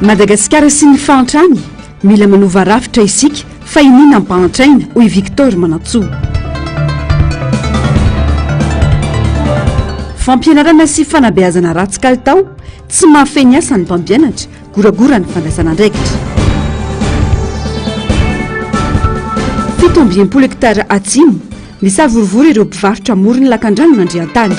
Madagasikara sy ny fantrany mila manova rafitra isika fa inina ampahantraina hoy Victor Manatsoa. Fampianarana sy fanabeazana ratsy kalitao tsy mahafeny asa ny mpampianatra, goragora ny fandraisana andraikitra. 17 hektara atsimo misavorivory ireo mpivarotra morony lakandrano nandrian-tany.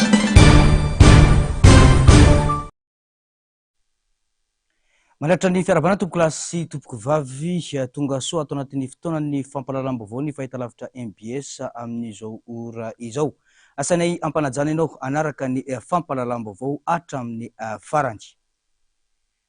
Manatra ny fiarabana tompoko lasy sy tompoko vavy tonga soa atao anatin'ny fotoanany fampalalam-baovao ny fahitalavitra MBS amin'izao ora izao. Asanay ampanajana ianao anaraka ny fampalalam-baovao hatramin'ny farany.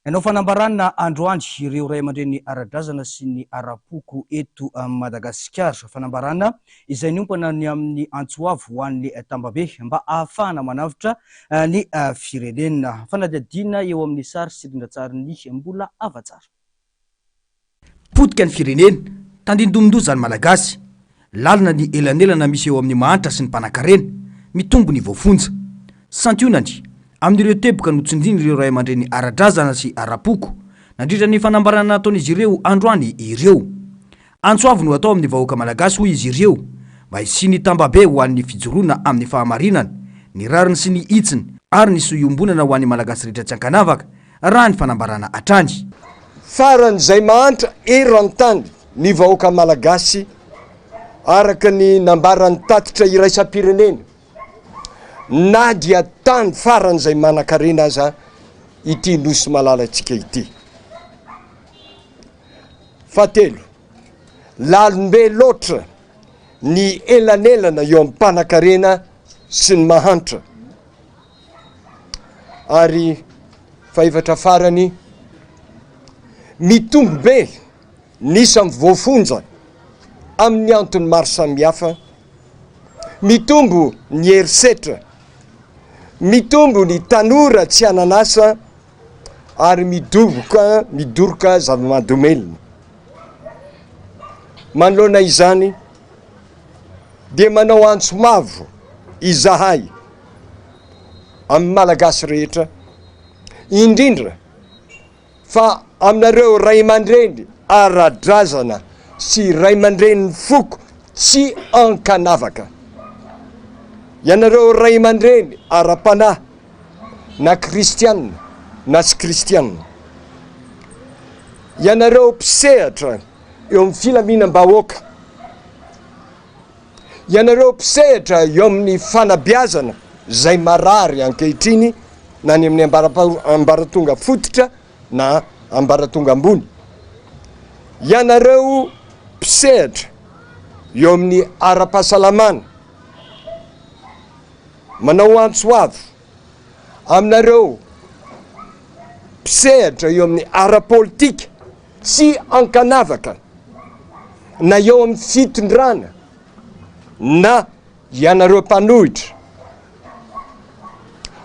Ianao fanambarana androany ireo ray aman-dreny ara-drazana sy ny ara-poko eto Madagasikara. Fanambarana izay niompana ny amin'ny Antsoavo ho an'ny Tambabe mba ahafahana manavitra ny firenena. Fanadihadiana eo amin'ny sary sirindratsariny mbola avatsara. Potika ny firenena, tandindomindoza ny malagasy, lalina ny elanelana misy eo amin'ny mahantra sy ny mpanan-karena, mitombo ny voafonja. Santionany amin'ireo teboka notsindriny ireo ray aman-dreny ara-drazana sy ara-poko, nandritra ny fanambarana nataon'izy ireo androany ireo. Antsoavo no atao amin'ny vahoaka malagasy hoy izy ireo, mba hisy Tambabe ho an'ny fijoroana amin'ny fahamarinana, ny rariny sy ny itsiny, ary ny soiombonana ho an'ny malagasy rehetra tsy ankanavaka, raha ny fanambarana atrany. Faran'izay mahantra eran-tany ny vahoaka malagasy araka ny nambaran'ny tatitra iraisam-pirenena, na dia tany faran'izay manan-karena aza ity nosy malalantsika ity. Fahatelo, lalombe loatra ny elanelana eo amin'ny mpanan-karena sy ny mahantra. Ary fahavatra farany, mitombo be nisy amin'ny voafonja amin'ny antony maro samihafa, mitombo ny herisetra, mitombo ny tanora tsy ananasa, ary midoroka zava-mahadomelina. Manoloana izany dia manao antso mavo izahay amin'ny malagasy rehetra, indrindra fa aminareo ray aman-dreny ara-drazana sy ray aman-dreny foko tsy ankanavaka. Ianareo ray aman-dreny ara-panahy na kristianina na sy kristianina. Ianareo mpisehatra eo amin'ny filaminam-bahoaka. Ianareo mpisehatra eo amin'ny fanabeazana zay marary ankehitriny, na ny amin'ny ambaratonga fototra na ambaratonga ambony. Ianareo mpisehatra eo amin'ny ara-pahasalamana, manao antsoavo. Aminareo mpisehatra eo amin'ny ara-politika sy ankanavaka, na eo amin'ny fitondrana, na ianareo mpanohitra.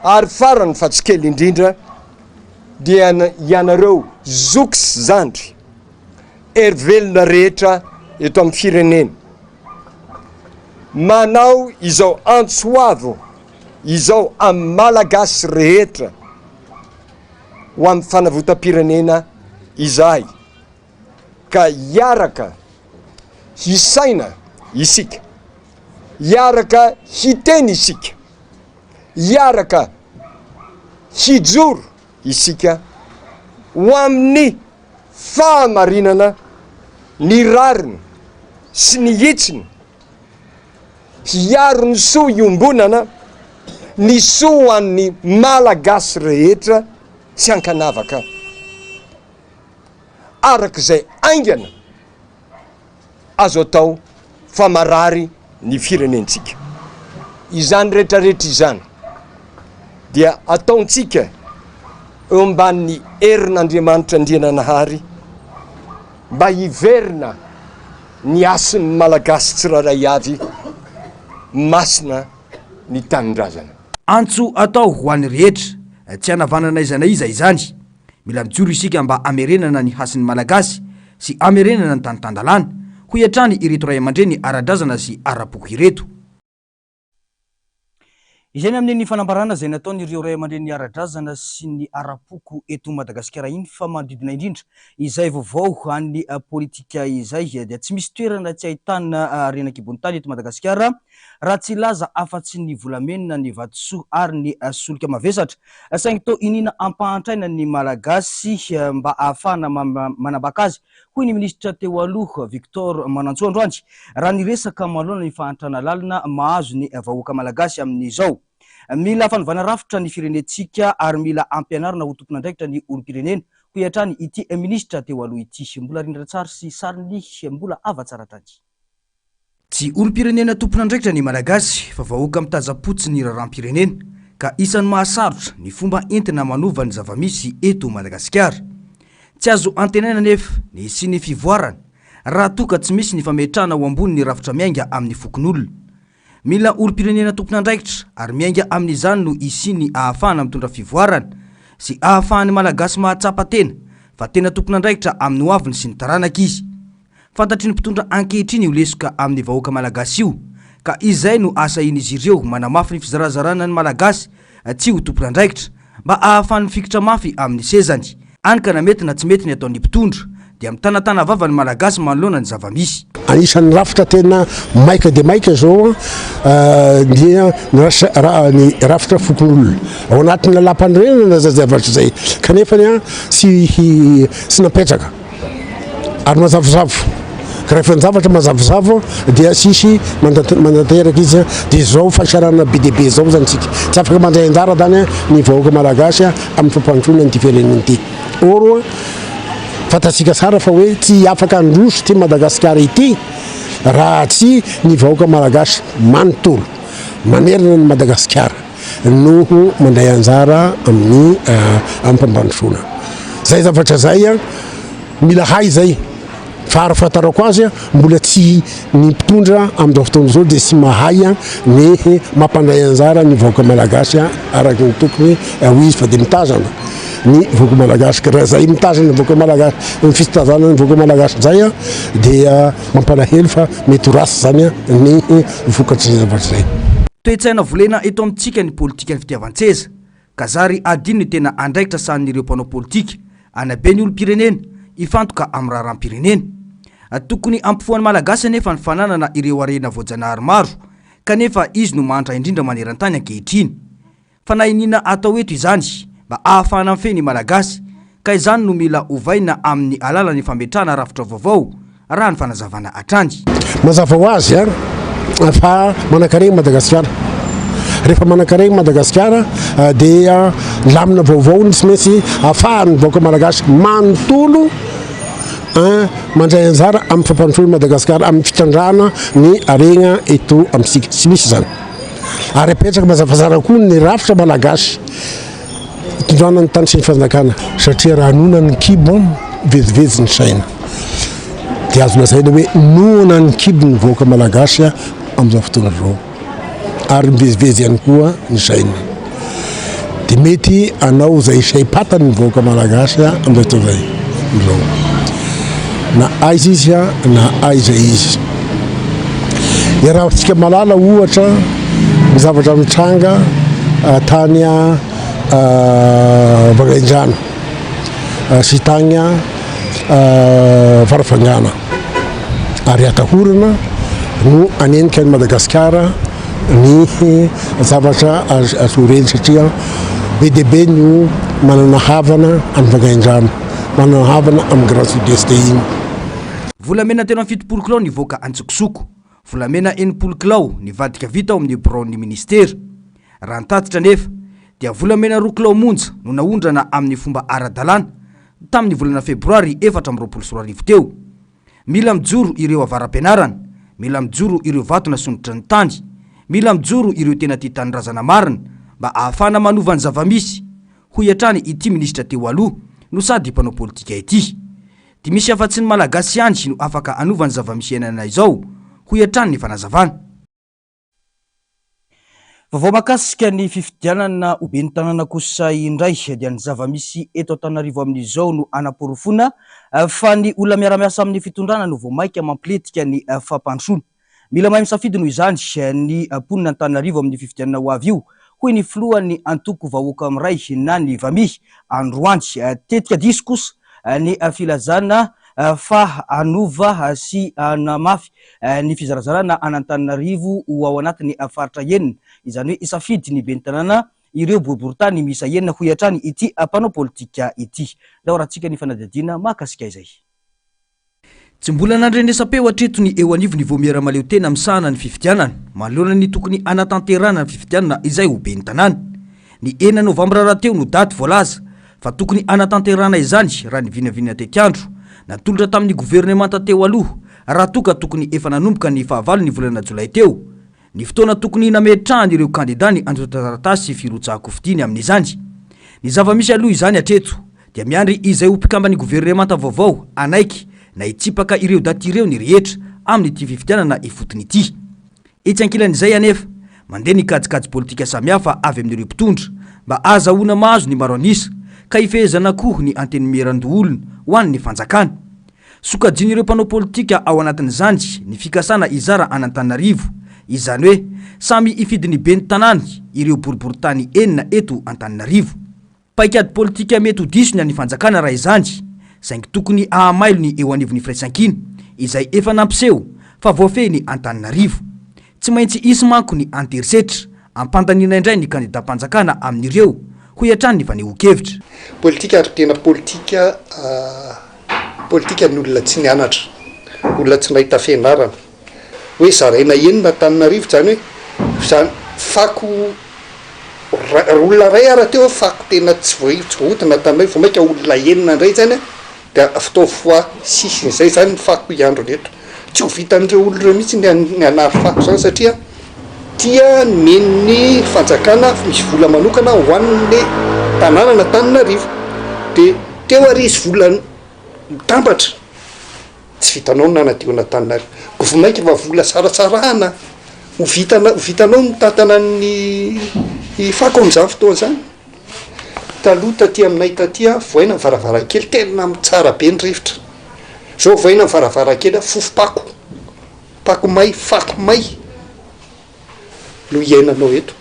Ary farany fa tsy kely indrindra dia ianareo zoky sy zandry, erivelona rehetra eto amin'ny firenena. Manao izao antsoavo izao amin'ny malagasy rehetra ho amin'ny fanavotam-pirenena izahay, ka iaraka hisaina isika, iaraka hiteny isika, iaraka hijoro isika ho amin'ny fahamarinana ny rariny sy ny itsiny, hiaro ny soa iombonana, ny soa an'ny malagasy rehetra tsy ankanavaka, arak'izay aingana azo atao famarary ny firenentsika. Izany rehetrarehetra izany dia ataontsika eo ambanin'ny herin'Andriamanitra Andriananahary mba hiverina ny asin'ny malagasy tsiraray avy, masina ny tanindrazana. Antso atao ho an'ny rehetra tsy hanavanana izana iza izany, mila mijoro isika mba amerenana ny hasin'ny malagasy sy amerenana ny tanitandalana ho hiatrany ireto ray aman-dreny ara-drazana sy ara-poko ireto. izay amin'ny fanambarana izay nataon'ireo ray aman-dreny ara-drazana sy ny ara-poko eto Madagasikara iny fa manodidina indrindra izay vaovao any politika izay dia tsy misy toerana tsy ahitana renakibon'tany eto Madagasikara raha tsy laza afa-tsy ny volamena, ny vatosoa ary ny solika mavesatra saingy to inina ampahantraina ny malagasy mba ahafahana manambaka azy hoy ny ministra teo aloha Victor Manantsoa androany raha niresaka manoloana ny fahantrana lalina mahazo ny vahoaka malagasy amin'izao. Mila fanovana rafitra ny firenetsika ary mila ampianarana ho tompon'andraikitra ny olom-pirenena hoy hatrany ity ministra teo aloha ity mbola rindratsara sy sariny mbola avatsara tany. Tsy olom-pirenena tompon'andraikitra ny malagasy fa vahoaka mitazapotsy ny raharam-pirenena ka isan'ny mahasarotra ny fomba entina manova ny zavamisy eto Madagasikara. Tsy azo antenaina nefa ny sy ny fivoarana raha toka tsy misy ny fametrahana ho ambony ny rafitra miainga amin'ny fokon'olona. Mila olom-pirenena tompon'andraikitra ary miainga amin'izany no isiny ahafahana mitondra fivoarana sy ahafahany malagasy mahatsapa tena fa tena tompon'andraikitra amin'ny hoaviny sy ny taranaka izy. Fantatry ny mpitondra ankehitriny io lesoka amin'ny vahoaka malagasy io ka izay no asa in'izy ireo manamafy ny fizarazarana ny malagasy tsy ho tompon'andraikitra mba ahafahany fikitra mafy amin'ny sezany. Anika na mety na tsy mety ny ataon'ny mpitondra dia mitanatana vava ny malagasy manoloana ny zavamisy. Anisan'ny rafitra tena maika dia maika zao dia ny rafitra fokon'olona ao anatin'ny lalam-panorenana zavatra zay kanefa sy napetraka ary mazavozavo ka rehefa ny zavatra mazavozavo dia sisy mandateraka izy dia zao fasarana be dia be zao zany tsika tsy afaka mandray anjara zany ny vahoaka malagasy amin'ny fampandroana ny firenena ity. Oro fatatsika tsara fa hoe tsy afaka androso ty Madagasikara ity raha tsy ny vahoaka malagasy manontolo manerana ny Madagasikara noho mandray anjara amin'ny fampandroana. Zay zavatra zay mila hay zay fa ary fahatarako azy mbola tsy ny mpitondra amin'izao fotoana zao dia tsy mahay ny mampandray anjara ny vahoaka malagasy araka ny tokony ho izy fa dia mitazana ny vahoaka malagasy ka raha zay mitazana ny vahoaka malagasy ny fitazana ny vahoaka malagasy zay dia mampalahelo fa mety ho rasy zany ny vokatry zavatra zay. Toe-tsaina volena eto amintsika ny politika ny fitiavan-tseza ka zary adino ny tena andraikitra sahan'ireo mpanao politika anabe ny olom-pirenena ifantoka amin'ny raharam-pirenena. Tokony ampifoan'ny malagasy nefa ny fananana ireo arena voajanahary maro kanefa izy no mantra indrindra maneran-tany ankehitriny. Fa na inina atao eto izany mba ahafahana mifehy ny malagasy ka izany no mila ovaina amin'ny alalany fametrahana rafitra vaovao raha ny fanazavana hatrany. Mazava ho azy fa manankarena Madagasikara. Rehefa manankarena Madagasikara dia lamina vaovao ny tsy maintsy ahafahany vahoaka malagasy manontolo mandray anjara amin'ny fampandrosoana Madagasikara amin'ny fitandrana ny arena eto amintsika tsy misy zany. Ary apetraka mazavazara koa ny rafitra malagasy itondrana ny tany sy ny fanjakana satria raha nona ny kibo vezivezy ny saina dia azo lazaina hoe noana ny kibo ny vahoaka malagasy amin'izao fotoana zao ary mivezivezy ihany koa ny saina dia mety anao zay saim-patany ny vahoaka malagasy amin'izao fotoana zay zao na aiza izy na aiza izy. Raha tsika malala ohatra ny zavatra mitranga tany Vangaindrano sy tany Farafangana ary atahorana no anenika ny Madagasikara ny zavatra asoreny satria be dia be no manana havana amin'ny Vangaindrano, manana havana amin'ny Grand Sud-Est iny. Volamena tena 7 kilao nivoaka Antsokosoko. Volamena 1 kilao nivadika vita ao amin'ny bureau-ny ministera. Raha nitatitra nefa dia volamena 2 kilao monja no naondrana amin'ny fomba ara-dalàna tamin'ny volana febroary 2024 teo. Mila mijoro ireo avaram-pianarana, mila mijoro ireo vato nasondrotra ny tany, mila mijoro ireo tena tia tanirazana marina mba ahafahana manova ny zavamisy hoy hatrany ity ministra teo aloha no sady mpanao politika ity. Dia misy afa-tsy ny malagasy ihany no afaka anova ny zavamisy iainana izao hoy hatrany ny fanazavana. Vaovao makasika ny fifidianana oben'ny tanàna kosa indray dia ny zavamisy eto Antananarivo amin'izao no anaporofona fa ny olona miara-miasa amin'ny fitondrana no vao maika mampiletika ny fampandrosoana. Mila mahay misafidy noho izany ny ponina Antananarivo amin'ny fifidianana ho avy io hoy ny filohan'ny antoko vahoaka amiray na ny vami androantsy tetika diso kosa ny filazana fa anova sy anamafy ny fizarazarana an'Antananarivo ao anatin'ny faritra enina izany hoe isafidy ny ben'ny tanàna ireo boriboritany misa enina hoy hatrany ity mpanao politika ity. Raha rahantsika ny fanadihadiana mahakasika izay. Tsy mbola nandrenesam-peo hatreto ny eo anivony vao miara-maleo tena misahana ny fifidianana manoloana ny tokony anatanterana ny fifidianana izay ho ben'ny tanàna. Ny 9 novambra rahateo no daty voalaza fa tokony anatanterana izany raha ny vinavina tetiandro natolotra tamin'ny gouvernemanta teo aloha raha toka tokony efa nanomboka ny fahavalo ny volana jolay teo. Ny fotoana tokony nametrahany ireo kandida ny anjotaratasy firotsahako fidiny amin'izany. Ny zava-misy aloha izany hatreto dia miandry izay ho mpikambany gouvernemanta vaovao anaiky na itsipaka ireo daty ireo ny rehetra amin'ity fifidianana ifotony ity. Etsy ankilan'izay anefa mandeha ny kajikajy politika samihafa avy amin'ireo mpitondra mba azahoana mahazo ny maro anisa ka ifehezana koa ny antenimiran-doolona ho an'ny fanjakana. Sokajiny ireo mpanao politika ao anatin'izany ny fikasana izara an'Antananarivo izany hoe samy ifidiny ben'ny tanàna ireo boriboritany enina eto Antananarivo. Paikady politika mety ho disony ny fanjakana raha izany saingy tokony ahamailo ny eo anivon'ny firaisankina izay efa nampiseho fa voafehiny Antananarivo. Tsy maintsy isy manko ny anterisetra ampandanina indray ny kandida-panjakana amin'ireo hoy hatrany ny fanehoan-kevitra. Politika ary tena politika ny olona tsy nianatra, olona tsy nahita fianarana. Hoe zaraina enina Antananarivo zany hoe zany fako olona ray ara teo fako tena tsy voahodina Antananarivo maika olona enina indray zany dia fitao fois 6 zay zany ny fako iandro rehetra. Tsy ho vitan'ireo olona mihitsy ny anary fako zany satria tia men'ny fanjakana misy vola manokana ho an'le tanàna n'Antananarivo dia teo ary izy vola mitambatra tsy vitanao ny nanadio n'Antananarivo kofa maika fa vola sarasarahana ho vitanao mitantana ny fako amin'izany fotoana zany. Taloha taty aminay taty voaina ny varavarankely tena tsara be ny rivotra. Zao voaina ny varavarankely fofo pako may fako may no iainanao eto.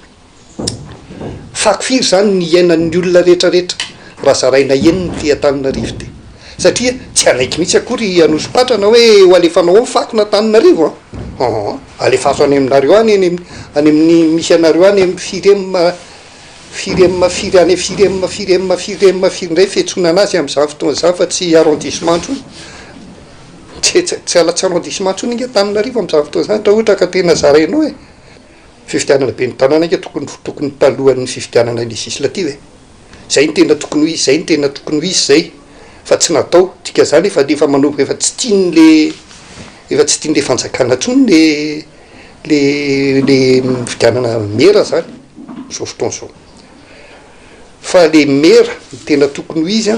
Fako firy zany ny iainan'ny olona rehetrarehetra raha zaraina enina ty Antananarivo ty satria tsy alaiky mihitsy akory anosopatrana hoe ho alefanao amin'ny fako n'Antananarivo alefaso any aminareo any any amin'ny misy anareo any amin'ny firy indray fiantsona anazy amin'izany fotoana zany fa tsy arrondissement ntsony tsy alatsy arrondissement ntsony inga Antananarivo amin'izany fotoana zany raha ohatra ka tena zarainao e. Fifidianana ben'ny tanàna inga tokony talohan'ny fifidianana législative zay ny tena tokony ho izy zay ny tena tokony ho izy zay fa tsy natao tika zany efa manomboka efa tsy tian'le fanjakana ntsony le fifidianana mera zany zao fotoana zao. Fa le mera tena tokony ho izy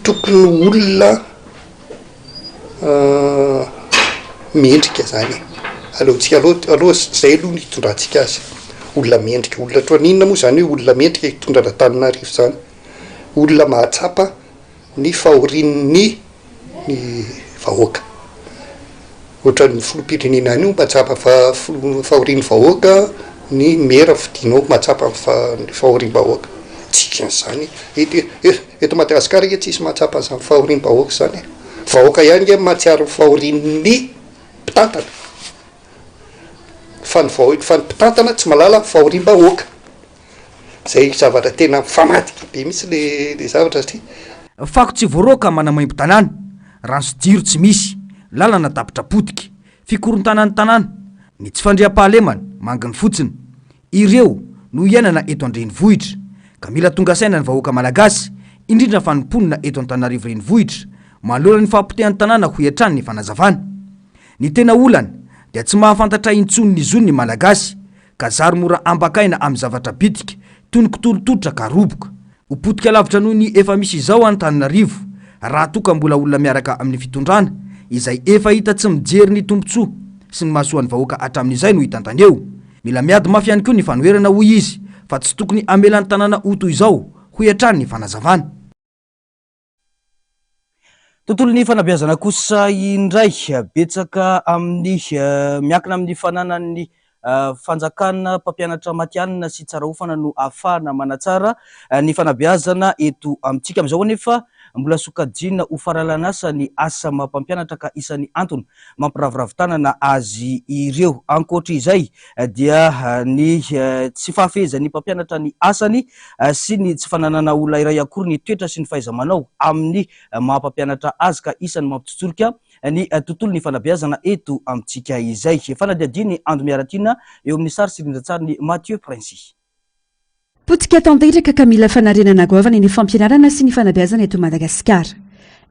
tokony olona mendrika zany aloha zay aloha nitondrantsika azy olona mendrika olona toaninona moa zany hoe olona mendrika hitondra n'Antananarivo zany olona mahatsapa ny fahorin'ny vahoaka ohatra ny filoham-pirenena any io mahatsapa fahorin'ny vahoaka ny mera fidinao mahatsapa fahorin'ny vahoaka tsikan'izany eto Madagasikara iga tsisy mahatsapa zany fahorin'ny vahoaka zany vahoaka ihany ga mahatsiaro fahorin'ny mpitantana fa ny mpitantana tsy malala fahorim-bahoaka zay zavatra tena mifamatika be mihitsy le zavatra satria fako tsy voaroka manamaimbo tanàna rano sy jiro tsy misy lalana tapitra potika fikorontanany tanàna ny tsy fandriam-pahalemana manginy fotsiny ireo no iainana eto an-drenivohitra ka mila tonga saina ny vahoaka malagasy indrindra fanomponina eto Antananarivo renivohitra malola ny fahampitehan'ny tanàna ho hiatrany ny fanazavana. Ny tena olana dia tsy mahafantatra intsony ny zony ny malagasy ka zary mora ambakaina amin'ny zavatra bitika toy ny kitolototra ka roboka ho potika lavitra noho ny efa misy izao Antananarivo raha toka mbola olona miaraka amin'ny fitondrana izay efa hita tsy mijery ny tombontsoa sy ny mahasoan'ny vahoaka hatramin'izay no hitantany eo. Mila miady mafy ihany koa ny fanoherana hoy izy fa tsy tokony amelan'ny tanàna oto izao ho hiatrany ny fanazavana. Tontolon'ny fanabeazana kosa indray betsaka amin'ny miankina amin'ny fananan'ny fanjakana mpampianatra matianina sy tsara ofana no afahana manatsara ny fanabeazana eto amintsika amin'izao anefa mbola sokajina ho faralanasa ny asa mampampianatra ka isan'ny antony mampiraviravin-tanana azy ireo. Ankoatra izay dia ny tsy fahafehezan'ny mpampianatra ny asany sy ny tsy fananana olona iray akory ny toetra sy ny fahaiza-manao amin'ny mampampianatra azy ka isan'ny mampitsotsorika ny tontolo ny fanabeazana eto amintsika izay. Fanadiadiny Ando Miaratina eo amin'ny sary silindratsariny Mathieu Princy. Potika tanteraka ka mila fanarenana goavana ny fampianarana sy ny fanabeazana eto Madagasikara.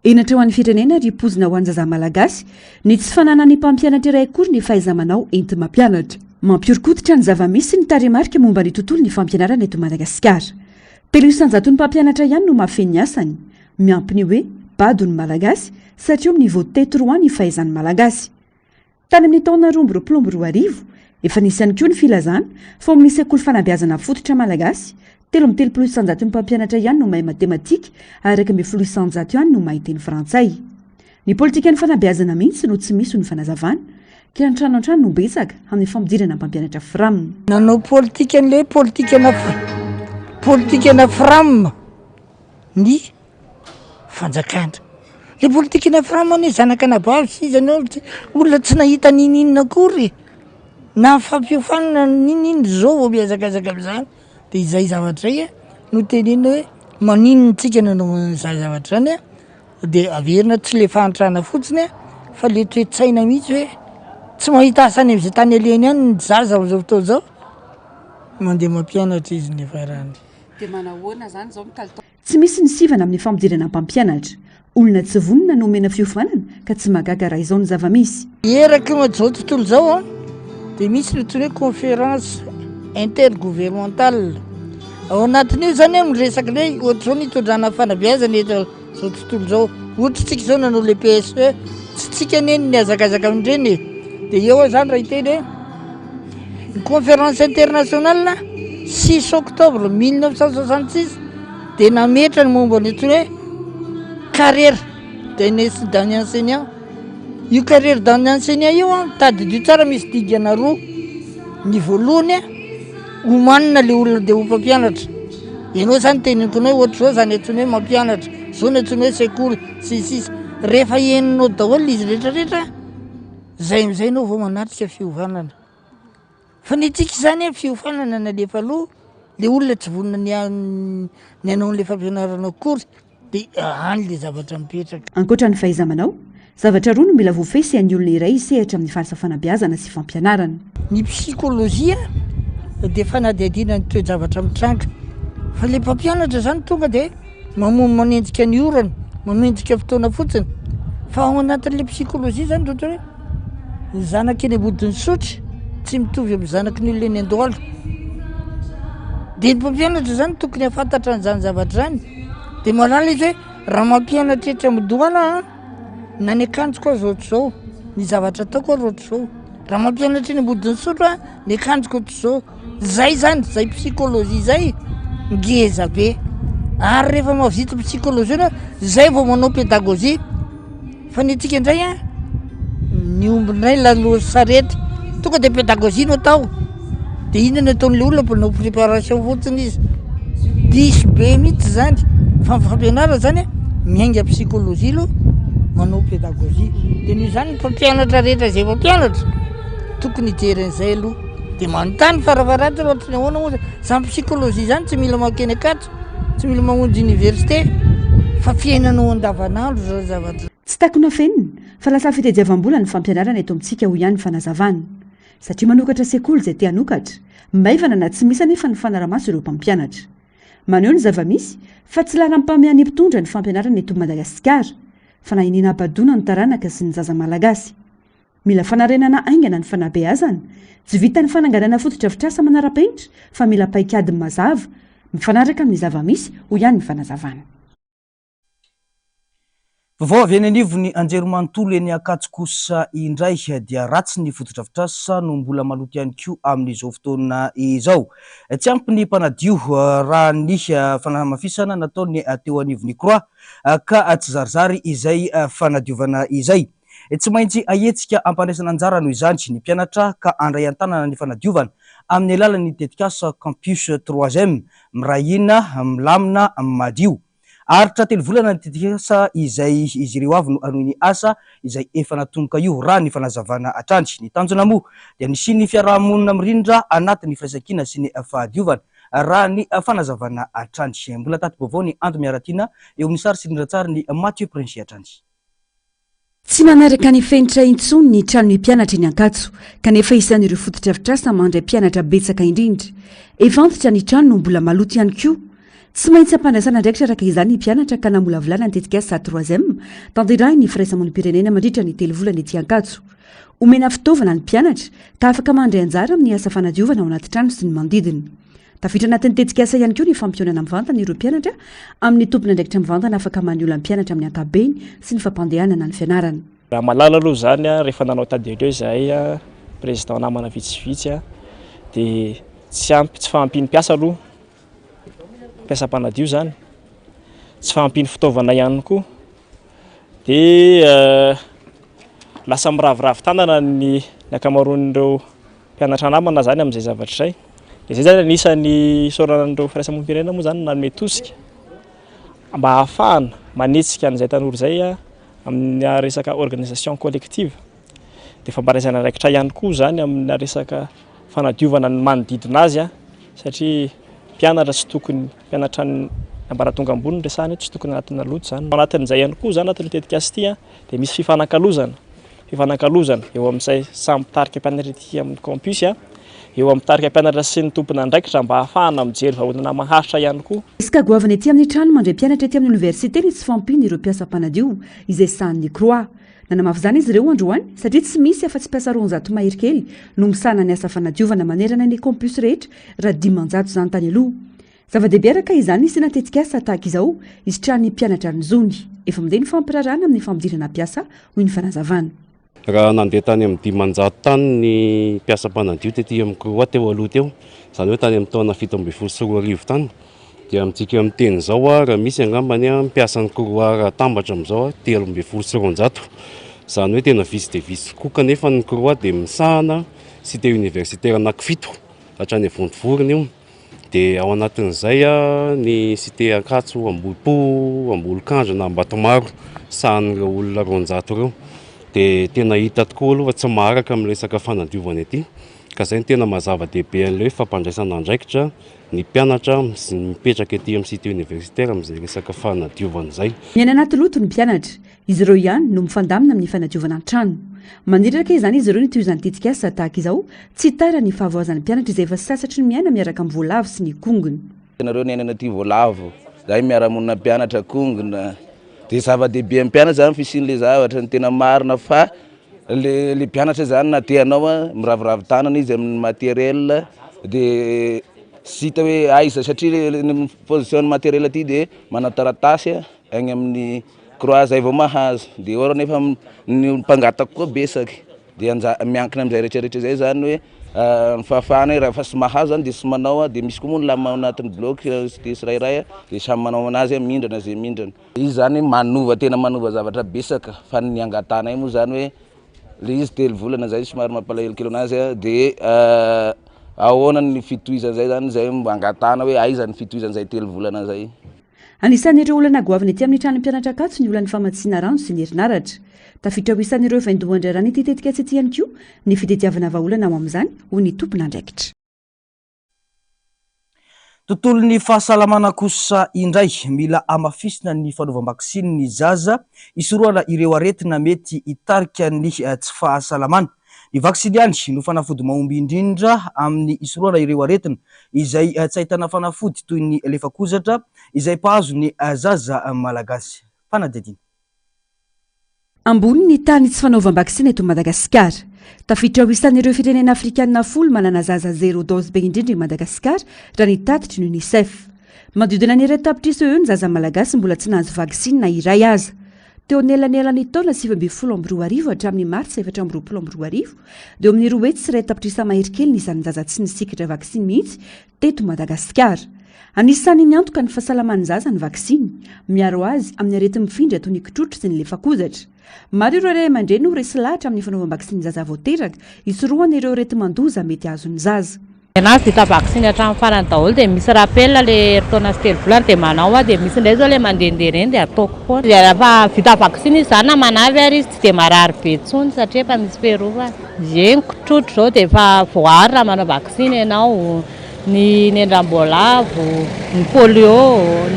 Enatra ho an'ny firenena ripozina ho anjaza malagasy ny tsy fananany mpampianatra iray akory ny fahaiza-manao enti mampianatra. Mampiorikotitra ny zava-misy sy ny taremarika momba ny tontolo ny fampianarana eto Madagasikara. Telo isanjaton'ny mpampianatra ihany no mahafeny asany, miampy ny hoe badony malagasy satria amin'ny niveau T3 ny fahaizan'ny malagasy. Tany amin'ny taona 2024 efa nisy ihany koa ny filazana fa amin'ny sekoly fanabeazana fototra malagasy 13 isanjaton'ny mpampianatra ihany no mahay matematika ary 10 isanjato ihany no mahay teny frantsay. Ny politika ny fanabeazana mihitsy no tsy misy ny fanazavana ka an-trano an-trano no betsaka amin'ny fampidirana mpampianatra FRAM. Nanao politika an'ilay politika na FRAM ny fanjakana. Le politika na FRAM ny zanaka nabavy sy izy olona tsy nahita ninina akory na fampiofanana ninina zao miazakazaka amin'izany dia izay zavatra zay no tenena hoe maninona tsika nanao zavatra zany dia averina tsy le fahantrana fotsiny fa le toe-tsaina mihitsy hoe tsy mahita asany amin'izay tany aleny ihany ny zaza amin'izao fotoana zao mandeha mampianatra izy ny farany. Dia manahoana zany zao mikalitao? Tsy misy ny sivana amin'ny fampidirana mpampianatra. Olona tsy vonona no omena fiofanana ka tsy magaga raha izao ny zava-misy. Eraka mazao tontolo zao dia misy ny toy hoe conférence intergouvernementale. Ao anatin'io zany miresaka hoe ohatra zao nitondrana fanabeazana eto zao tontolo zao. Ohatra tsika zao nanao le PSE, tsy tsika neny ny azakazaka amin'ireny. Dia eo zany raha iteny hoe conférence internationale 6 octobre 1966 dia nametra ny momba ny toy hoe carrière d'un enseignant. Io carrière d'un enseignant io tadidio tsara misy digana roa. Ny voalohany homanina le olona dia ho mpampianatra. Ianao zany teneniko hoe ohatra zao zany antony hoe mampianatra, zao ny antony hoe sekoly sisisy. Rehefa heninao daholo izy rehetrarehetra, zay amin'izay anao vao manatrika fiovanana. Fa ny tsika zany fiofanana nalefa aloha, le olona tsy vonona ny anao le fampianarana akory dia any le zavatra mipetraka. Ankoatra ny fahaiza-manao, zavatra roa no mila voafesy an'ny olona iray sehatra amin'ny fanabeazana sy fampianarana. Ny psikolojia dia fanadihadiana ny toe-javatra mitranga. Fa le mpampianatra zany tonga dia manenjika ny orana, manenjika fotoana fotsiny. Fa ao anatin'le psikolojia zany ohatra hoe zanaka eny ambodin'ny sotry tsy mitovy amin'ny zanaka ny olona eny an-dohalo. Dia ny mpampianatra zany tokony hafantatra an'izany zavatra zany. Dia malala izy hoe raha mampianatra etra amin'ny na ny akanjoko azy ohatr'izao, ny zavatra ataoko azy ohatr'izao. Raha mampianatra eny ambodin'ny sotro ny akanjoko ohatr'izao. Zay zany, zay psikolojia zay ngeza be. Ary rehefa mahavita psikolojia zay vao manao pédagogie. Fa ny antsika indray ny ombinay laloha sarety tonga dia pédagogie no atao. Dia inona ataon'le olona mpanao préparation fotsiny izy. Diso be mihitsy zany. Fa ny fampianarana zany miainga psikolojia aloha manao pédagogie. Dia ny zany mpampianatra rehetra izay mpampianatra tokony hijeren'izay aloha. Dia manontany farafaratiny ohatra ny ahoana moa zany psikolojia zany tsy mila makeny akato, tsy mila mamonjy université fa fiainanao andavanandro zao zavatra. Tsy takona fenina fa lasa fitadiavam-bola ny fampianarana eto amintsika ho ihany fanazavana. Satria manokatra sekoly izay te hanokatra, maivana na tsy misy anefa ny fanaramaso ireo mpampianatra. Maneho ny zava-misy fa tsy lana mpamihany mpitondra ny fampianarana eto Madagasikara, fa na inina abadona ny taranaka sy ny zaza malagasy. Mila fanarenana aingana ny fanabeazana, tsy vita ny fananganana fototra fitrasa manara-penitra fa mila paikady mazava mifanaraka amin'ny zava-misy ho ihany ny fanazavana. Vaovao avy eny anivo ny anjerimanontolo eny Ankatso kosa indray dia ratsy ny fototra fitrasa no mbola maloto ihany koa amin'izao fotoana izao. Tsy ampy ny mpanadio raha ny fanamafisana nataony teo anivon'ny Croix ka tsy zarizary izay fanadiovana izay. tsy maintsy ahetsika ampandraisana anjara noho izany ny mpianatra ka andray an-tanana ny fanadiovana amin'ny alalan'ny tetikasa campus 3e mirahina milamina madio. Aritra 3 volana ny tetikasa izay izy ireo avy no anohy ny asa izay efa natomboka io raha ny fanazavana atrandry. Ny tanjona moa dia nisy ny fiarahamonina mirindra anatin'ny firaisan-kina sy ny fahadiovana raha ny fanazavana atrandry. Mbola taty vaovao ny Ando Miaratina eo amin'ny sary sirindran-tsary ny Mathieu Prince atrandry. Tsy manaraka ny fenitra intsony ny tranon'ny mpianatra eny Ankatso kanefa isan'ireo fototra-pitrasa mandray mpianatra betsaka indrindra. Evantotra ny trano no mbola maloto ihany koa. Tsy maintsy ampandraisana ndraikitra araka izany ny mpianatra ka namolavolana ny tetikasa 3e tanterahiny ny firaisamonim-pirenena mandritra ny 3 volana ety Ankatso. Omena fitaovana ny mpianatra ka afaka mandray anjara amin'ny asa fanadiovana ao anaty trano sy ny manodidina. Tafiditra anatin'ny tetikasa ihany koa ny fampionana mivantana ireo mpianatra amin'ny tompona ndraikitra mivantana afaka maniola mpianatra amin'ny ankabeny sy ny fampandehanana ny fianarana. Raha malala aloha zany rehefa nanao tady leo zahay président namana vitsivitsy dia tsy fahampiny mpiasa aloha mpiasa-panadio zany tsy fahampiny fitaovana ihany koa dia lasa miravoravo tanana ny akamaroan'ireo mpianatra namana zany amin'izay zavatra izay. Izay zany anisan'ny soranan'ireo firaisamonim-pirenena moa zany nanome tosika mba ahafahana manetsika an'izay tanora izay amin'ny resaka organisation collective dia famparaisanana ndraikitra ihany koa zany amin'ny resaka fanadiovana ny manodidina azy satria mpianatra tsy tokony mpianatra ny ambaratonga ambony ny resahany tsy tokony anatina loto zany. Anatin'izay ihany koa zany anatin'ny tetikasa ity dia misy fifanakalozana eo amin'izay samy tarika mpianatra ety amin'ny campus eo amin'ny tarika mpianatra sy ny tompona ndraikitra mba ahafahana mijery vahoanana maharitra ihany koa. Isika goavana ety amin'ny trano mandray mpianatra ety amin'ny université ny tsy fampiny ireo mpiasa-panadio izay sahan'ny Croix. Nanamafy izany izy ireo androany satria tsy misy afa-tsy mpiasa 200 mahery kely no misahana ny asa fanadiovana manerana ny campus rehetra raha 500 izany tany aloha. Zava-dehibe araka izany isina tetikasa tahaka izao izy trano ny mpianatra ny zony efa amin'izay ny fampirarana amin'ny fampidirana mpiasa hoy ny fanazavana. Raha nandeha tany amin'ny 500 tany ny mpiasa-panadio tety amin'ny Croix teo aloha teo, izany hoe tany amin'ny taona 17 tany dia amintsika amin'ny teny izao raha misy angambany mpiasa ny Croix raha tambatra amin'izao 13 izany hoe tena visy dia visy koa kanefa ny Croix dia misahana cité universitaire anankifito hatrany Vontovorona io dia ao anatin'izay ny cité Ankatso, Ambohipo, Ambolokandro na Ambatomaro sahan'ireo olona 200 ireo. Dia tena hita tokoa aloha tsy maharaka amin'ny resaka fanadiovana ety ka izay ny tena mazava-dehibe an'ilay fampandraisana andraikitra ny mpianatra mipetraka ety amin'ny cité universitaire amin'izay resaka fanadiovana izay. Ny anaty loto ny mpianatra izy ireo ihany no mifandamina amin'ny fanadiovana trano. Maniraka izany izy ireo ny toy izany tetikasa tahaka izao tsy tara ny fahavoazan'ny mpianatra izay efa sasatry ny miaina miaraka amin'ny voalavo sy ny kongony. Ianareo ny anaty voalavo zahay miara-monina mpianatra kongona dia zava-dehibe amin'ny mpianatra zany fisin'le zavatra ny tena marina fa le mpianatra zany na teanao miravoravo tanana izy amin'ny matériel dia sy hita hoe aiza satria ny position matériel aty dia manao taratasy agny amin'ny Croix zay vao mahazo dia ora nefa ny mpangataka koa besaky dia miankina amin'izay rehetrarehetra zay zany hoe ny fahafahana raha fa sy mahazo zany dia sy manao dia misy koa moa ny lamina anatin'ny bloc dia sirairay dia samy manao anazy mindrana zay mindrana. Izy zany manova tena manova zavatra besaka fa ny angatanay moa zany hoe le izy 3 volana zay somary mampalahelo kely anazy dia ahoana ny fitohizana zay zany zay angatana hoe aiza ny fitohizana zay 3 volana zay. Anisan'ireo olana goavana ety amin'ny trano mpianatra Ankatso ny olan'ny famatsiana rano sy ny herinaratra. Tafiditra ho isan'ireo vaindohan-dray rano ity tetikasa ety ihany koa ny fitadiavana vahaolana ao amin'izany hoy ny tompona andraikitra. Tontolon'ny fahasalamana kosa indray mila amafisina ny fanaovam-bakisiny ny zaza isoroana ireo aretina mety hitarika ny tsy fahasalamana. Ny vaksiny ihany no fanafody mahomby indrindra amin'ny isoroana ireo aretina izay tsy ahitana fanafody toy ny lefakozatra izay mpahazo ny zaza malagasy. Fanadidina. Ambony ny tany tsy fanaovam-bakisiny eto Madagasikara. Tafiditra ho isan'ireo firenena afrikanina 10 manana zaza 0 dose be indrindra i Madagasikara raha ny tatitry ny UNICEF. Manodidina ny iray tapitrisa eo ny zaza malagasy mbola tsy nahazo vaksiny na iray aza. Teo nelanelany taona 2012 hatramin'ny mars 2022 dia amin'ny roa hetsy sy iray tapitrisa mahery kely ny izany zaza tsy nisikitra vaksiny mihitsy teto Madagasikara. Anisany miantoka ny fahasalaman'ny zaza ny vaksiny, miaro azy amin'ny arety mifindra toy ny kitrotro sy ny lefakozatra. Maro ireo ray aman-dreny no resy lahatra amin'ny fanaovam-vaksiny zaza voateraka, isorohana ireo rety mandoza mety azon'ny zaza. Anazy vita vaksiny hatramin'ny farany daholo dia misy rappel le taona sy 3 volana dia manao dia misy indray zao le mandehandeha reny dia ataoko foana. Dia rehefa vita vaksiny izy zany na manavy ary izy tsy dia marary be intsony satria efa misy fiarovana. Zeny kitrotro zao dia efa voary raha manao vaksiny ianao, ny nendram-boalavo, ny polio,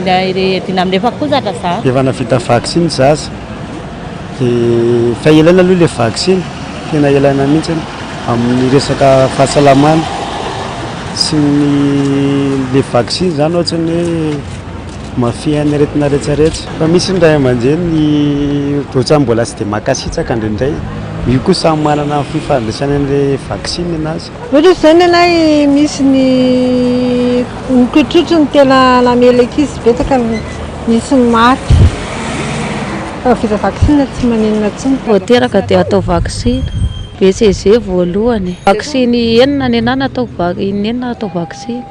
ny dina amin'ny lefakozatra zany. Efa navita vaksiny zaza dia fa ilaina aloha le vaksiny, tena ilaina mihitsy amin'ny resaka fahasalamana sy ny le vaksiny zany ohatra ny hoe mafia ny aretina rehetrarehetra. Fa misy ny ray aman-dreny ohatra mbola tsy dia makasitsaka indraindray, io koa samy manana fifandraisana an'ilay vaksiny anazy. Ohatra izany anahy misy ny kitrotro ny tena namelaka izy betsaka misy ny maty. Fa vita vaksiny tsy maninona intsony. Voateraka dia atao vaksiny. BCG voalohany. Vaksiny enina ny anana atao vaksiny.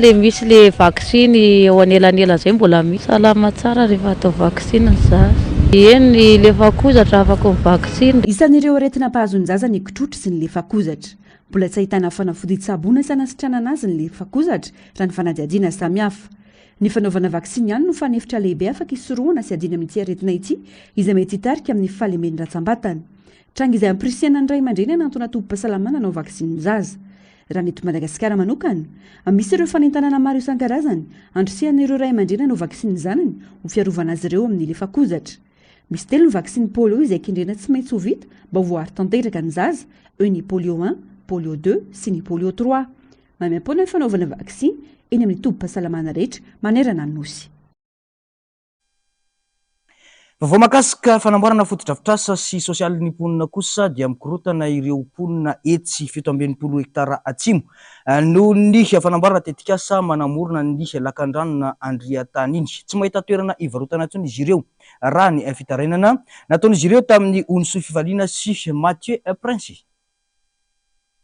Le misy le vaksiny eo anelanela zay mbola misy. Salama tsara rehefa atao vaksiny zaza. Eny ny lefakozatra afaka vaksiny. Isan'ireo aretina mpahazon'ny zaza ny kitrotro sy ny lefakozatra. Mbola tsy ahitana fanafody-tsaboana sy hanasitrana azy ny lefakozatra raha ny fanadihadiana samihafa. Ny fanaovana vaksiny ihany no fanefitra lehibe afaka isorohana sy adiana amin'ity aretina ity izay mety hitarika amin'ny fahalemen'ny ratsambatana. Tranga izay ampirisihana ny ray aman-dreny hanantona tobim-pahasalamana hanao vaksiny zaza. Raha ny eto Madagasikara manokana, misy ireo fanentanana maro isan-karazany androsihana ireo ray aman-dreny hanao vaksiny zanany ho fiarovana azy ireo amin'ny lefakozatra. Misy telo ny vaksiny polio izay kendrena tsy maintsy ho vita mba ho voary tanteraka ny zaza, eo ny polio 1, polio 2 sy ny polio 3. Mamiampona ny fanaovana vaksiny eny amin'ny tobim-pahasalamana rehetra manerana ny nosy. Vao makasika fanamboarana fotodrafitrasa sy sosialin'ny mponina kosa dia mikorotana ireo mponina etsy 720 hektara atsimo noho ny fanamboarana tetikasa manamorona ny lakandranona andriatany iny. Tsy mahita toerana ivarotana intsony izy ireo raha ny fitarainana nataon'izy ireo tamin'ny Onisoa Fivaliana sy Mathieu Prince.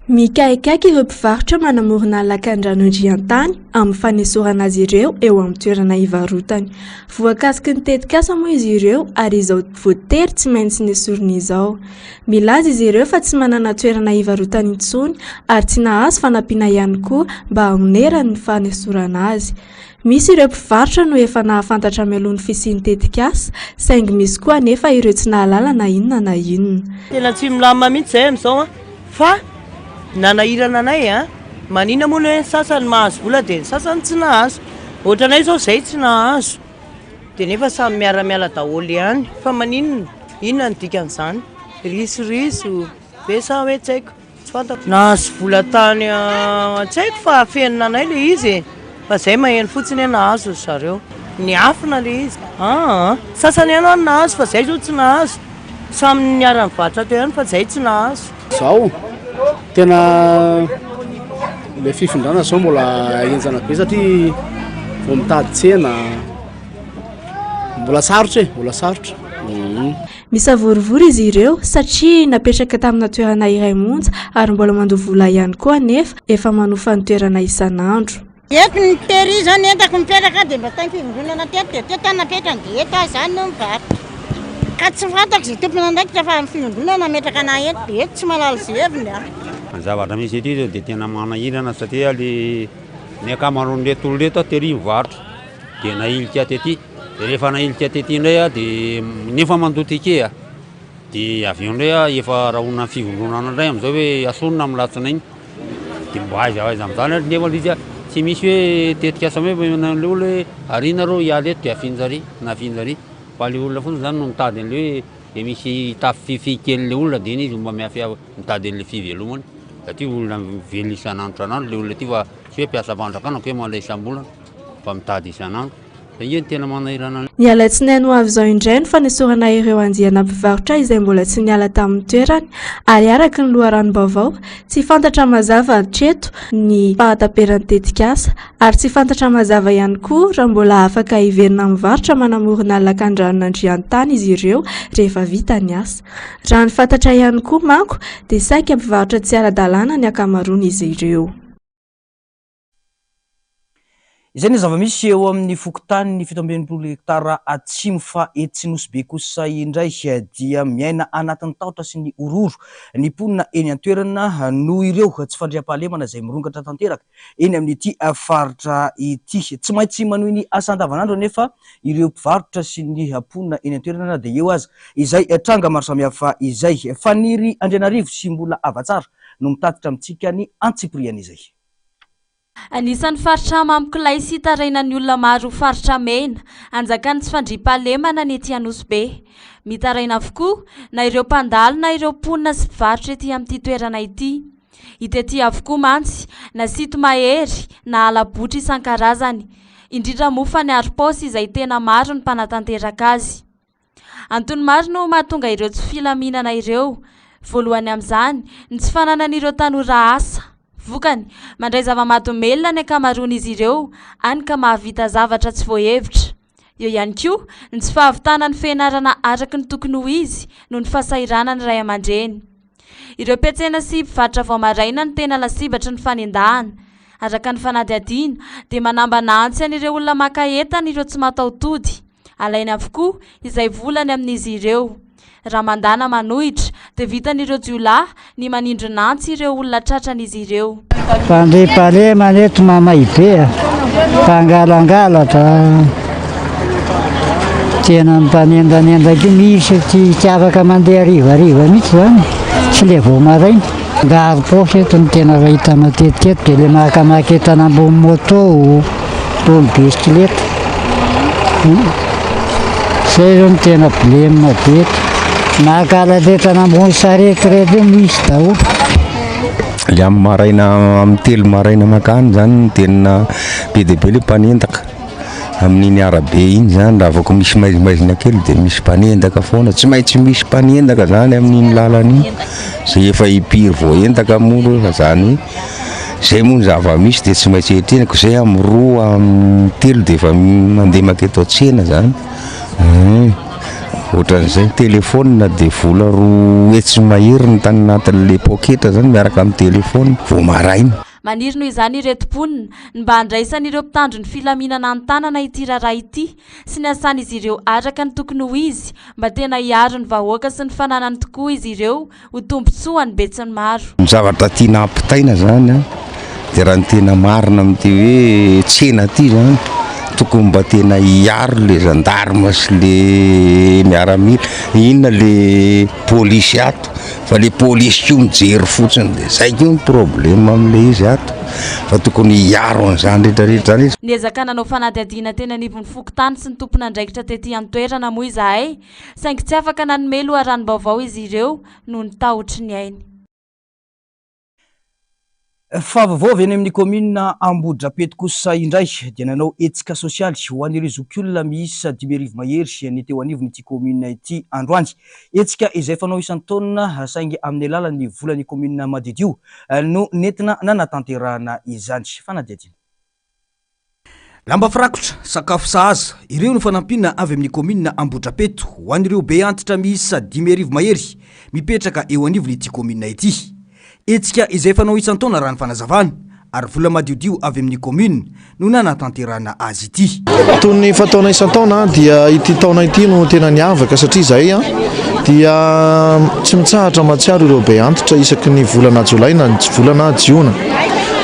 Mikaikaiky ireo mpivarotra manamorona lakan-drano-andriantany amin'ny fanesorana azy ireo eo amin'ny toerana ivarotany. Voakasiky ny tetikasa moa izy ireo ary izao voatery tsy maintsy nesorina izao. Milaza izy ireo fa tsy manana toerana ivarotany intsony ary tsy nahazo fanampiana ihany koa mba hamonerana ny fanesorana azy. Misy ireo mpivarotra no efa nahafantatra mialohan'ny fisian'ny tetikasa, saingy misy koa anefa ireo tsy nahalala na inona na inona. Tena tsy milamina mihitsy zay amin'izao fa nanahirana anay manina moa hoe sasany mahazo vola dia ny sasany tsy nahazo. Ohatra anay zao zay tsy nahazo dia nefa samy miara-miala daholo ihany fa maninona inona ny dikan'izany risoriso be sa hoe tsy haiko tsy fantako. Nahazo vola tany tsy haiko fa fenina anay le izy fa zay maheno fotsiny nahazo zareo niafina le izy. Sasany ihany any nahazo fa zay zao tsy nahazo. Samy niara mivarotra teo ihany fa zay tsy nahazo. Zao tena le fifindrana zao mbola enjana be satria vao mitady tsena mbola sarotra. Misavorivory izy ireo satria napetraka tamina toerana iray monja ary mbola mandoa vola ihany koa nefa efa manofa ny toerana isan'andro. Eto ny tery zany entako mipetraka dia mba tany fivondronana teto dia teto napetraka dia eto zany no mivarotra. Ka tsy fantako zay tompona ndraikitra fa amin'ny fivondronana nametraka ana eto dia eto tsy malala zay heviny Ny zavatra misy eto dia tena manahirana satria ny akamaroan'ny olona reto tery mivarotra dia nahilika tety. Dia rehefa nahilika tety indray dia nefa mandoto ike dia avy eo indray efa rahona fivondronana indray amin'izao hoe asonona amin'ny latsina iny dia mba aiza amin'izany nefa izy tsy misy hoe tetikasa hoe le olona hoe arina rô hialy eto dia afinjary fa le olona fotsiny zany no mitady an'le hoe dia misy tafy fiken'le olona dia iny izy mba miafy mitady an'le fivelomany satria olona velona isan'andro le olona ty fa tsy hoe mpiasa vandrakana hoe mandray isam-bolana fa mitady isan'andro. Ny alatsinainy ho avy izao indray no fanesorana ireo andiana mpivarotra izay mbola tsy niala tamin'ny toerany ary araka ny loharanom-baovao tsy fantatra mazava hatreto ny fahataperan'ny tetikasa ary tsy fantatra mazava ihany koa raha mbola afaka hiverina mivarotra manamorona lakan-dranon'andriantany izy ireo rehefa vita ny asa. Raha ny fantatra ihany koa manko dia saika mpivarotra tsy ara-dalàna ny akamaroan izy ireo. izay ny zava-misy eo amin'ny fokotany ny 7 hektara atsimo fa Etsinosy be kosa indray dia miaina anatin'ny tahotra sy ny ororo ny mponina eny an-toerana no ireo tsy fandriam-pahalemana izay mirongatra tanteraka eny amin'ity faritra ity tsy maintsy manohy ny asa andavanandro nefa ireo mpivarotra sy ny mponina eny an-toerana dia eo aza izay tranga maro samihafa izay faniry Andrianarivo sy mbola avatsara no mitatitra amintsika ny antsipriana izay. Anisan'ny faritra mampikolay sy tarainan'ny olona maro faritra mena anjakan'ny tsy fandriam-pahalemana ny ety Anosy-be. Mitaraina avokoa na ireo mpandalo na ireo mponina sy mpivarotra ety amin'ity toerana ity. Hita ety avokoa mantsy na sito mahery na alabotra isan-karazany, indrindra moa fa ny arim-paosy izay tena maro ny mpanatanteraka azy. Antony maro no mahatonga ireo tsy filaminana ireo. Voalohany amin'izany ny tsy fananan'ireo tanora asa. Vokany mandray zava-mahadomelona ny ankamaroan'izy ireo any ka mahavita zavatra tsy voahevitra. Eo ihany koa ny tsy fahavitanany fianarana araka ny tokony ho izy no ny fahasahiranany ray aman-dreny. Ireo mpiantsena sy mpivarotra vao maraina no tena lasibatra ny fanendahana. Araka ny fanadihadiana dia manambana antsy an'ireo olona maka entana ireo tsy mataotody. Alainy avokoa izay volany amin'izy ireo. Raha mandana manohitra dia vitan'ireo jiolahy ny manindro nantsy ireo olona tratran'izy ireo. Fandriam-pahalemana eto Mamaibe, mpangalangalatra, tena mpanendanendaka misy tsy afaka mandeha hariva mihitsy zany, tsy le vao maraina. Gary paosy eto no tena hita matetika eto, dia le makamaka entana ambony moto, ambony bisikileta. Izay zao no tena problème be eto. Makalaletana ambony saretirety misy daholo. Le amin'ny maraina amin'ny 3 maraina makany zany tena be dia be le mpanendaka amin'iny arabe iny zany, raha vao misy maizimaizina kely dia misy mpanendaka foana, tsy maintsy misy mpanendaka zany amin'iny lalana iny zay efa hipiry voaendaka moa fa zany zay moa ny zava-misy dia tsy maintsy etrenako zay amin'ny 2 amin'ny 3 dia efa mandeha maketo an-tsena zany. Ohatran'izay telefôna dia vola 2 hetsy mahery ny tany anatin'le poketra zany miaraka amin'ny telefôna vao maraina. Maniry noho izany ireto mponina ny mba handraisan'ireo mpitandro ny filaminana ny tanana ity raharaha ity sy ny asan'izy ireo araka ny tokony ho izy mba tena hiaro ny vahoaka sy ny fananany tokoa izy ireo ho tombontsoa ny betsiny maro. Ny zavatra tiana ampitaina zany dia raha ny tena marina amin'ity hoe tsena ty zany tokony mba tena hiaro le gendarme sy le miaramila, inona le polisy ato fa le polisy koa mijery fotsiny dia zay koa ny problème amin'le izy ato fa tokony hiaro an'izany rehetrarehetra zany izy. Niezaka nanao fanadihadiana teny anivon'ny fokotany sy ny tompona andraikitra tetỳ an-toerana moa izahay, saingy tsy afaka nanome loharanom-baovao izy ireo noho ny tahotry ny ainy. Fa vaovao avy any amin'ny commune Ambohidrapeto kosa indray dia nanao hetsika sosialy ho an'ireo zokiolona miisa 5,000 mahery ny teo anivon'ity commune ity androany. Hetsika izay fanao isan-taona saingy amin'ny alalan'ny volan'ny commune Madidio no nentina nanatanterahana izany. Fanadihadiana. Lamba firakotra, sakafo sahaza, ireo no fanampina avy amin'ny commune Ambohidrapeto ho an'ireo be antitra miisa 5,000 mahery mipetraka eo anivon'ity commune ity. Hetsika izay fanao isan-taona raha ny fanazavana ary vola madiodio avy amin'ny commune no nanatanterahana azy ity. Toy ny fataona isan-taona dia ity taona ity no tena niavaka satria izay dia tsy mitsahatra matsiaro ireo be antitra isaky ny volana jolay na ny volana jiona,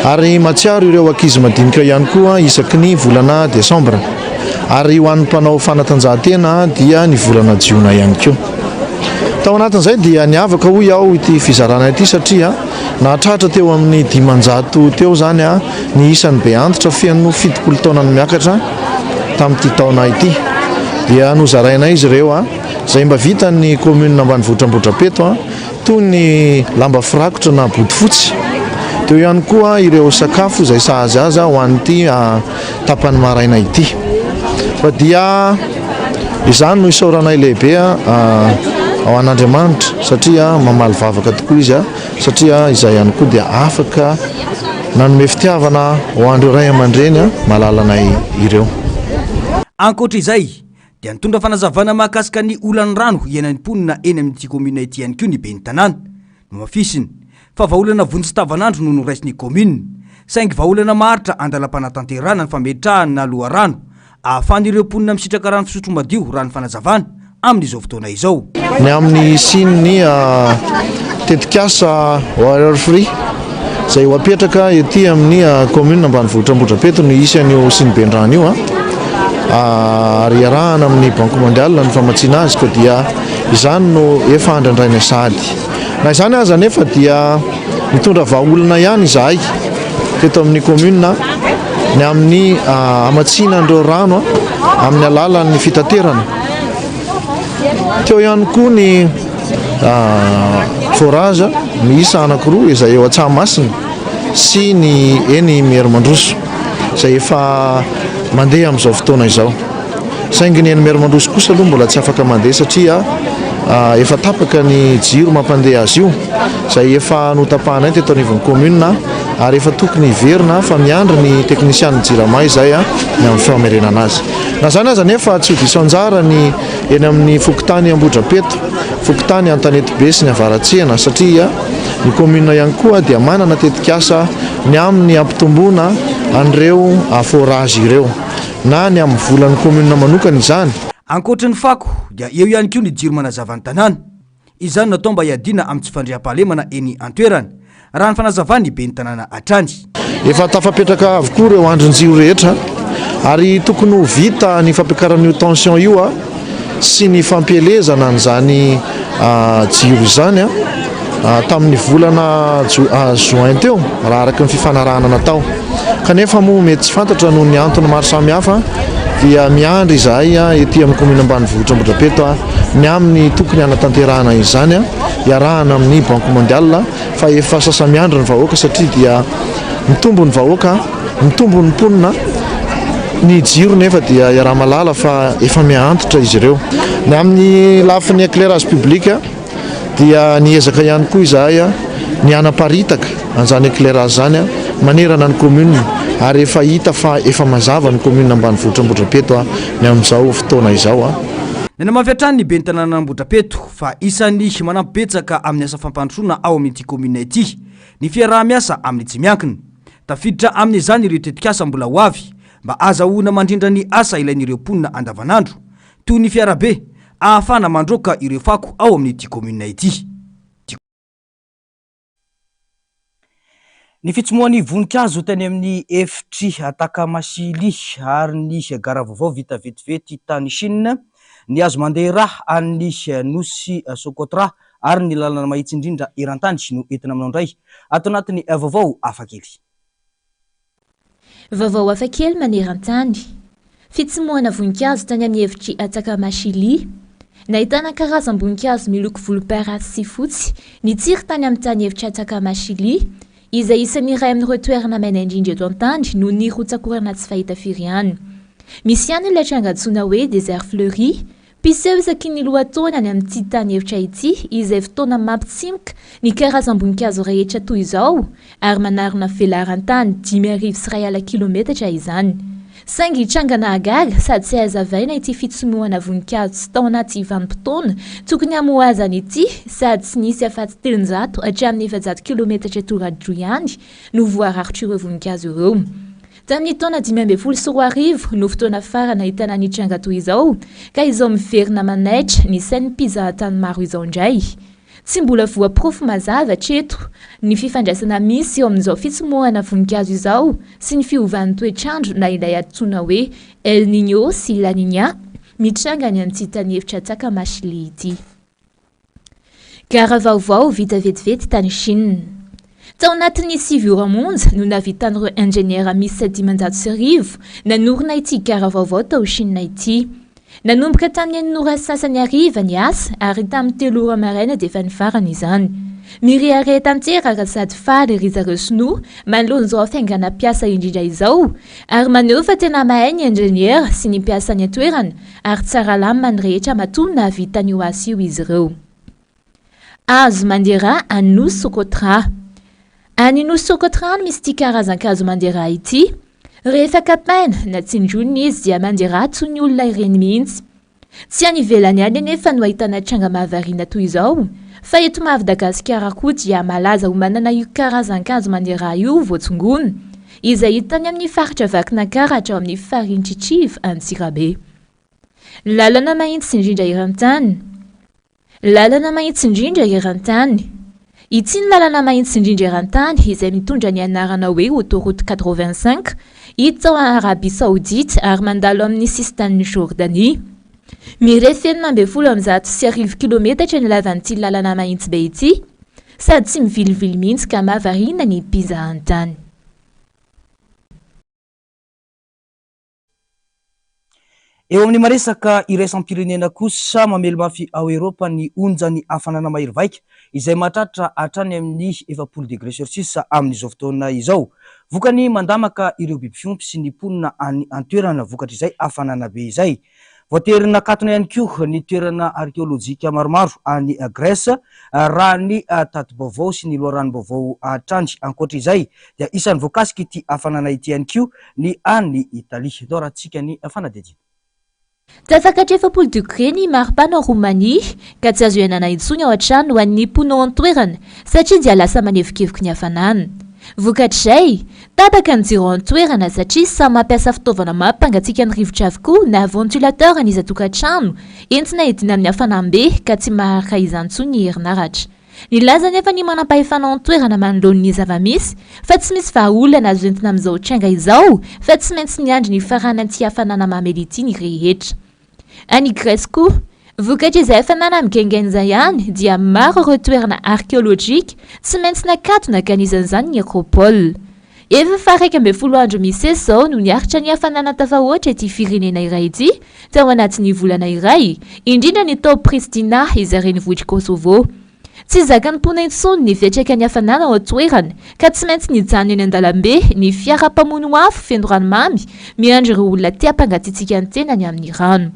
ary matsiaro ireo ankizy madinika ihany koa isaky ny volana desambra, ary ho an'ny mpanao fanatanjahantena dia ny volana jiona ihany koa. Tao anatin'izay dia niavaka hoy aho ity fizarana ity satria nahatratra teo amin'ny 500 teo zany ny isan'ny be antitra feno 70 taona ny miakatra tamin'ity taona ity. Dia nozaraina izy ireo izay mba vita ny commune ambanivohitra Ambohidrapeto toy ny lamba firakotra na bodofotsy. Teo ihany koa ireo sakafo izay sahaza ho an'ity tapany maraina ity. Fa dia izany no isaoranay lehibe ao an'Andriamanitra satria mamaly vavaka tokoa izy satria izay ihany koa dia afaka nanome fitiavana ho an'ireo ray aman-dreny malalanay ireo. Ankoatra izay dia nitondra fanazavana mahakasika ny olan'ny rano ienan'ny mponina eny amin'ity commune ity ihany koa ny ben'ny tanàna no mafisiny fa vahaolana vonjy tavanandro no noraisiny commune saingy vaolana maritra andalam-panatanterana ny fametrahana loharano ahafan'ireo mponina misitraka rano fisotro madio rano fanazavana amin'izao fotoana izao. Ny amin'ny sininy tetikasa Warrior Free zay ho apetraka ety amin'ny commune ambanivohitra Ambohidrapeto no isan'io sinibendrano io ary arahana amin'ny Banque Mondiale ny famatsiana azy ka dia izany no efa andrandraina sady. Na izany aza nefa dia mitondra vahaolana ihany izahay teto amin'ny commune ny amin'ny amatsiana andreo rano amin'ny alalan'ny fitaterana. Teo ihany koa ny forage miisa anankiroa izay eo Tsahamasinina sy ny eny Merimandroso izay efa mandeha amin'izao fotoana izao. Saingy ny eny Merimandroso kosa aloha mbola tsy afaka mandeha satria efa tapaka ny jiro mampandeha azy io izay efa notapahana teto anivon'ny commune ary efa tokony hiverina fa miandry ny teknisian'ny jirama izay ny amin'ny famerenana azy. Na zany aza nefa tsy ho diso anjara ny eny amin'ny Fokotany Ambohidrapeto, Fokotany Antanety be sy ny Avaratsehana satria ny commune ihany koa dia manana tetikasa ny amin'ny ampitomboana an'ireo forage ireo na ny amin'ny volan'ny commune manokana izany. Ankoatran'ny fako dia eo ihany koa ny jiro manazava ny tanàna. Izany natao mba hiadiana amin'ny tsy fandriam-pahalemana eny an-toerana raha ny fanazavany be ny tanàna hatrany. Efa tafapetraka avokoa ireo andron-jiro rehetra ary tokony ho vita ny fampiakaran'io tension io sy ny fampielezana n'izany jiro izany tamin'ny volana juin teo raha araka ny fifanarahana natao. Kanefa moa mety tsy fantatra noho ny antony maro samihafa dia miandry izahay ety amin'ny commune ambanivohitra Ambohidrapeto ny amin'ny tokony hanatanterahana izany iarahana amin'ny Banque Mondiale fa efa sasa miandry ny vahoaka satria dia mitombo ny vahoaka, mitombo ny mponina, ny jiro nefa dia iaraha malala fa efa miantitra izy ireo. Ny amin'ny lafin'ny éclairage public dia niezaka ihany koa izahay ny anaparitaka an'izany éclairage zany manerana ny commune ary efa hita fa efa mazava ny commune ambanivohitra Ambohidrapeto ny amin'izao fotoana izao. Nena mafiatrany ny be ny tanàna Ambohidrapeto fa isan'ny manampibetsaka amin'ny asa fampandrosoana ao amin'ity commune ity ny fiaraha-miasa amin'ny tsy miankina. Tafiditra amin'izany ireo tetikasa mbola ho avy mba azahoana mandrindra ny asa ilain'ireo mponina andavanandro toy ny fiarabe ahafana mandroaka ireo fako ao amin'ity commune ity. Ny fitsomoan'ny voninkazo tany amin'ny efitry Atakamasily ary ny gara vaovao vita vetivety tany Chine ny azo mandeha raha an'ny nosy Socotra ary ny lalana mahitsy indrindra eran-tany no entina aminao indray ato anatin'ny vaovao hafakely. Vaovao hafakely maneran-tany. Fitsomoana voninkazo tany amin'ny efitry Atakamasily. Nahitana karazam-boninkazo miloko volomparasy sy fotsy nitsiry tany amin'ny tany efitry Atakamasily izay isan'ny iray amin'ireo toerana maina indrindra eto an-tany noho ny rotsakorana tsy fahita firy ihany. Misy ihany ilay tranga antsoina hoe désert fleuri, piseho isaky ny lohataona any amin'ity tany efitra ity izay fotoana mampitsimoka ny karazam-boninkazo rehetra toy izao ary manarona velaran-tany 5,100 kilometatra izany. Saingy trangana agaga sady tsy hazavaina ity fitsomoana voninkazo tsy tao anaty vanim-potoana tokony hamoazana ity sady tsy nisy afaty 300 hatramin'ny 700 kilometatra toradro ihany no voararotra ireo voninkazo ireo. Tamin'ny taona 2024 no fotoana farana ahitana ny tranga toy izao ka izao miverina manaitra ny sain'ny mpizahatany maro izao indray. Tsy mbola voaporofo mazava hatreto ny fifandraisana misy eo amin'izao fitsomoana voninkazo izao sy ny fiovan'ny toetrandro na ilay antsoina hoe El Niño sy La Niña mitranga ny amin'ity tany efitra Atakamasily ity. Gara vaovao vita vetivety tany Chine. Tao anatin'ny 7 ora monja no navitan'ireo ingénieur misy 700 nanorina ity gara vaovao tao Chine ity. Nanomboka tamin'ny 9 sasany hariva ny asa ary tamin'ny 3 ora maraina dia efa nifarana izany. Mirehare tanteraka sady faly ry zareo sinoa manoloana izao hafaingana piasa indrindra izao ary maneho fa tena mahay ny ingénieur sy ny mpiasa ny atoerana ary tsara lamina ny rehetra matoa nahavitany io asa io izy ireo. Hazo mandeha any Nosy Socotra. Any Nosy Socotra no misy ity karazan-kazo mandeha ity. Rehefa kapaina na tsinjona izy dia mandeha toy ny olona ireny mihitsy. Tsy any ivelany any anefa no ahitana tranga mahavariana toy izao fa eto Madagasikara koa dia malaza ho manana io karazan-kazo mandeha io voatsongona izay hita tany amin'ny faritra Vakinankaratra ao amin'ny Farintsitsiv Antsirabe. Lalana mahitsy indrindra eran-tany. Lalana mahitsy indrindra eran-tany. Ity ny lalana mahitsy indrindra eran-tany izay mitondra ny anarana hoe autoroute 85 hita ao Arabie Saoudite ary mandalo amin'ny sistan'ny Jordanie. Mirefy 850 kilometatra ny lavan'ity lalana mahitsy be ity, sady tsy mivilivily mihitsy ka mahavariana ny mpizahan-tany. Eo amin'ny maresaka iraisam-pirenena kosa mamelo mafy ao Eropa ny onjany hafanana mahery izay mahatratra hatrany amin'ny 20 degré Celsius amin'izao fotoana izao. Vokany mandamaka ireo biby fiompy sy ny mponina any an-toerana vokatra izay hafanana be izay. Voaterina katona ihany koa ny toerana arkeolojika maromaro any Grèce raha ny tati-baovao sy ny loharanom-baovao hatrany. Ankoatra izay dia isan'ny voakasika ity hafanana ity ihany koa ny any Italia. Dao rahantsika ny fanadihadiana. Tafakatra 70 degré ny maripana Roumanie ka tsy azo ihainana intsony ao an-trano ho an'ny mponina ao an-toerana satria dia lasa manevikevika ny hafanana. Vokatr'izay tapaka ny jiro ao an-toerana satria samy mampiasa fitaovana mampangatsiaka ny rivotra avokoa na ventilateur ny izy atokantrano entina hidiana amin'ny hafanambe ka tsy maharaka izany intsony ny herinaratra. Nilaza nefa ny manam-pahefana ao an-toerana manoloana ny zava-misy fa tsy misy vahaolana azo entina amin'izao tranga izao fa tsy maintsy niandry ny faranan'ity hafanana mamely ity ny rehetra. Any Grèce koa, vokatra izay hafanana migaingain'izay ihany dia maro ireo toerana arkeolojika tsy maintsy nakatona ka anisan'izany ny Acropole. Efa fa 12 andro misy zao no niaritra ny hafanana tafahoatra ity firenena iray ity tao anatin'ny volana iray, indrindra ny tao Pristina izay renivohitra Kosovo. Tsy zakany mpona intsony ny fiatraikan'ny ny hafanana ao an-toerana ka tsy maintsy nijanona eny an-dalambe ny fiara-pamono afo feno ranomamy miandry ireo olona tia hampangatitsika ny tenany amin'ny rano.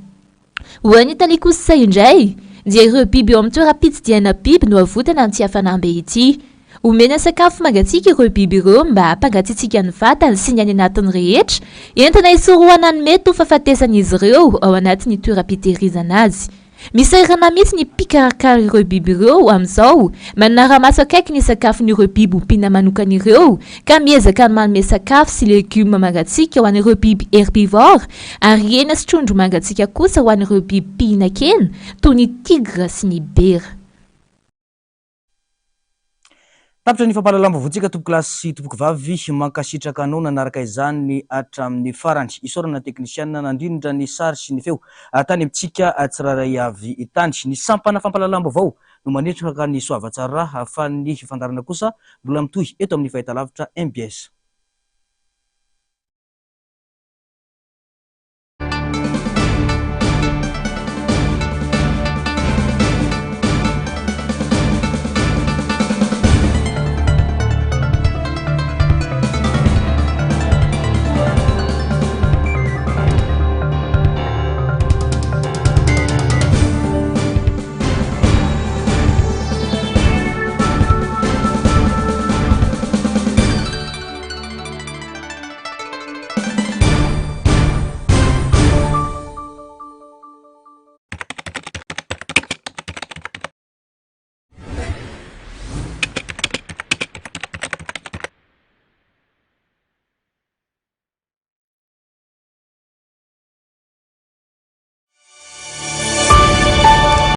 Ho an'ny Italia kosa indray dia ireo biby eo amin'ny toeram-pitsidiana biby no avotana amin'ity hafanambe ity. Omena sakafo mangatsiaka ireo biby ireo mba hampangatsitsika ny vatany sy ny any anatin'ny rehetra entina hisorohana ny mety ho fahafatesan'izy ireo ao anatin'ny toeram-pitehirizana azy. Misahirana mihitsy ny mpikarakara ireo biby ireo amin'izao manara-maso akaiky ny sakafon'ireo biby ompiana manokana ireo ka miezaka ny manome sakafo sy legioma mangatsiaka ho an'ireo biby herbivore ary hena sy trondro mangatsiaka kosa ho an'ireo biby mpihinan-kena toy ny tigre sy ny bera. Tapitra ny fampahalalam-bavontsika tompo kilasy tompoky vavy mankasitraka anao nanaraka izany hatramin'ny farany isorana teknisiana nandrindra ny sary sy ny feo tany amintsika tsiraray avy tany ny sampana fampahalalam-bavao no manetraka ny soavatsara fa ny fandarana kosa mbola mitohy eto amin'ny fahitalavitra MBS.